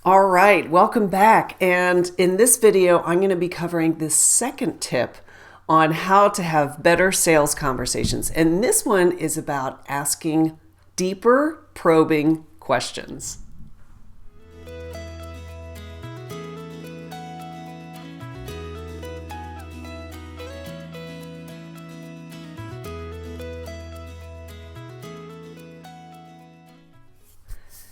All right, welcome back. And in this video, I'm going to be covering the second tip on how to have better sales conversations. And this one is about asking deeper, probing questions.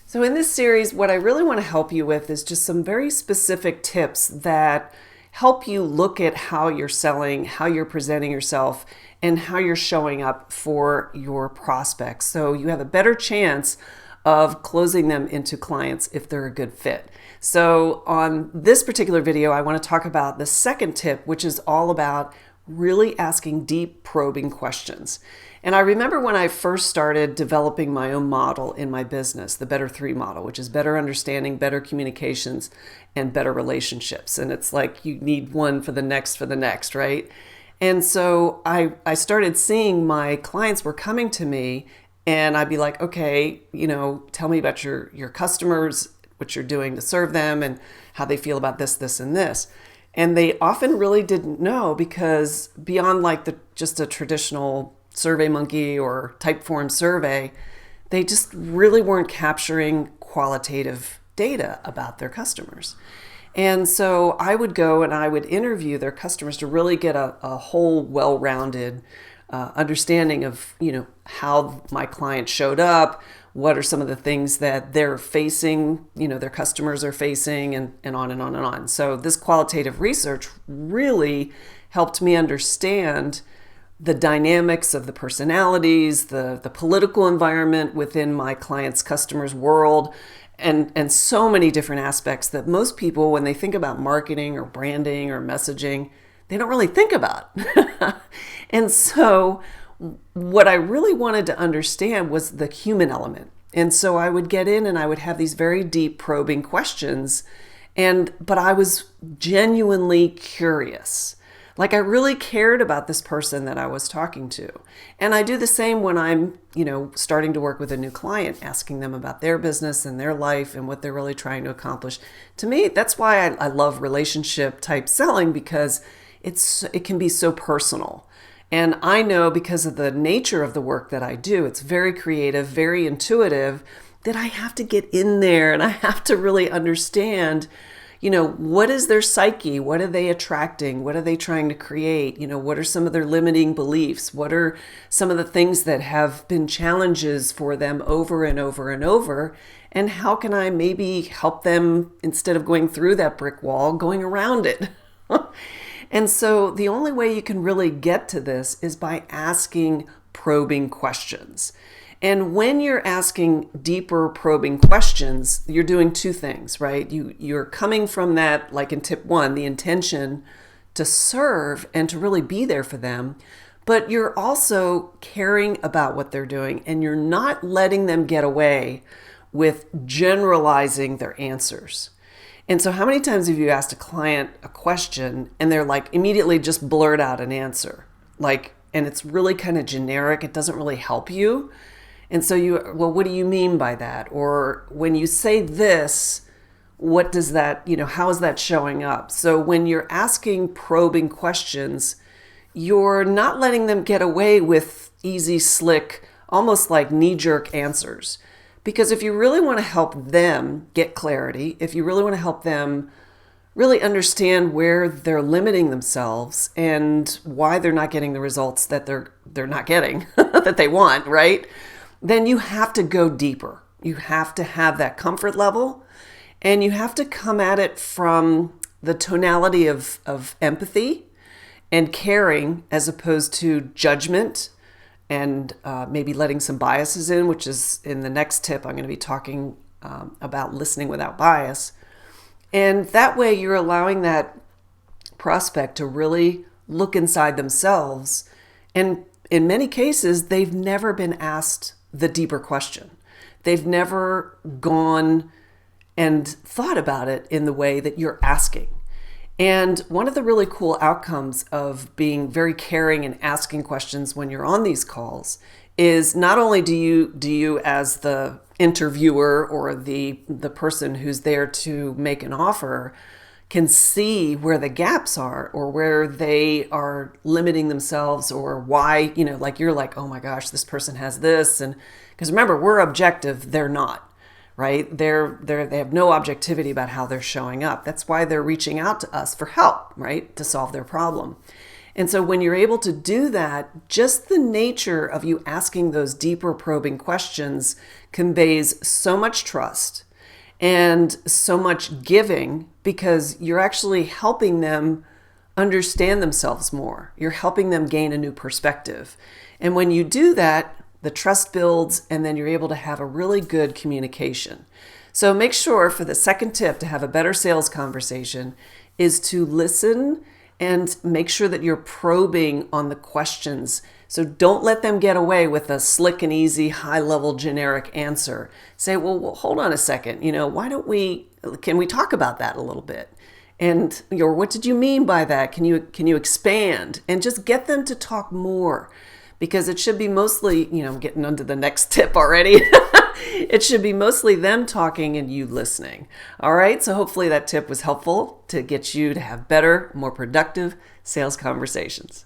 So in this series, what I really want to help you with is just some very specific tips that help you look at how you're selling, how you're presenting yourself, and how you're showing up for your prospects. So you have a better chance of closing them into clients if they're a good fit. So on this particular video, I want to talk about the second tip, which is all about really asking deep, probing questions. And I remember when I first started developing my own model in my business, the Better 3 model, which is better understanding, better communications, and better relationships. And it's like you need one for the next, right? And so I started seeing my clients were coming to me and I'd be like, okay, tell me about your customers, what you're doing to serve them and how they feel about this, this, and this. And they often really didn't know because beyond like just a traditional SurveyMonkey or Typeform survey, they just really weren't capturing qualitative data about their customers. And so I would go and I would interview their customers to really get a whole well-rounded understanding of, how my client showed up, what are some of the things that they're facing, their customers are facing, and on and on and on. So this qualitative research really helped me understand the dynamics of the personalities, the political environment within my client's customers' world, and so many different aspects that most people, when they think about marketing or branding or messaging, they don't really think about. And so what I really wanted to understand was the human element. And so I would get in and I would have these very deep probing questions, but I was genuinely curious. Like I really cared about this person that I was talking to. And I do the same when I'm, starting to work with a new client, asking them about their business and their life and what they're really trying to accomplish. To me, that's why I love relationship type selling, because it can be so personal. And I know because of the nature of the work that I do, it's very creative, very intuitive, that I have to get in there and I have to really understand what is their psyche? What are they attracting? What are they trying to create? What are some of their limiting beliefs? What are some of the things that have been challenges for them over and over and over? And how can I maybe help them, instead of going through that brick wall, going around it? And so the only way you can really get to this is by asking probing questions. And when you're asking deeper probing questions, you're doing two things, right? You're coming from that, like in tip 1, the intention to serve and to really be there for them, but you're also caring about what they're doing and you're not letting them get away with generalizing their answers. And so how many times have you asked a client a question and they're like immediately just blurt out an answer, and it's really kind of generic, it doesn't really help you. And so well, what do you mean by that? Or when you say this, what does that, how is that showing up? So when you're asking probing questions, you're not letting them get away with easy, slick, almost like knee-jerk answers. Because if you really want to help them get clarity, if you really want to help them really understand where they're limiting themselves and why they're not getting the results that they're not getting, that they want, right? Then you have to go deeper. You have to have that comfort level and you have to come at it from the tonality of empathy and caring as opposed to judgment and maybe letting some biases in, which is in the next tip. I'm going to be talking about listening without bias. And that way you're allowing that prospect to really look inside themselves. And in many cases, they've never been asked the deeper question. They've never gone and thought about it in the way that you're asking. And one of the really cool outcomes of being very caring and asking questions when you're on these calls is not only do you as the interviewer or the person who's there to make an offer can see where the gaps are or where they are limiting themselves or why, like you're like, oh my gosh, this person has this. And because remember, we're objective, they're not, right? They have no objectivity about how they're showing up. That's why they're reaching out to us for help, right? To solve their problem. And so when you're able to do that, just the nature of you asking those deeper probing questions conveys so much trust and so much giving, because you're actually helping them understand themselves more. You're helping them gain a new perspective. And when you do that, the trust builds, and then you're able to have a really good communication. So make sure, for the second tip to have a better sales conversation, is to listen and make sure that you're probing on the questions. So don't let them get away with a slick and easy, high-level, generic answer. Say, well, hold on a second. Can we talk about that a little bit? And what did you mean by that? Can you expand? And just get them to talk more, because it should be mostly, I'm getting onto the next tip already. It should be mostly them talking and you listening. All right, so hopefully that tip was helpful to get you to have better, more productive sales conversations.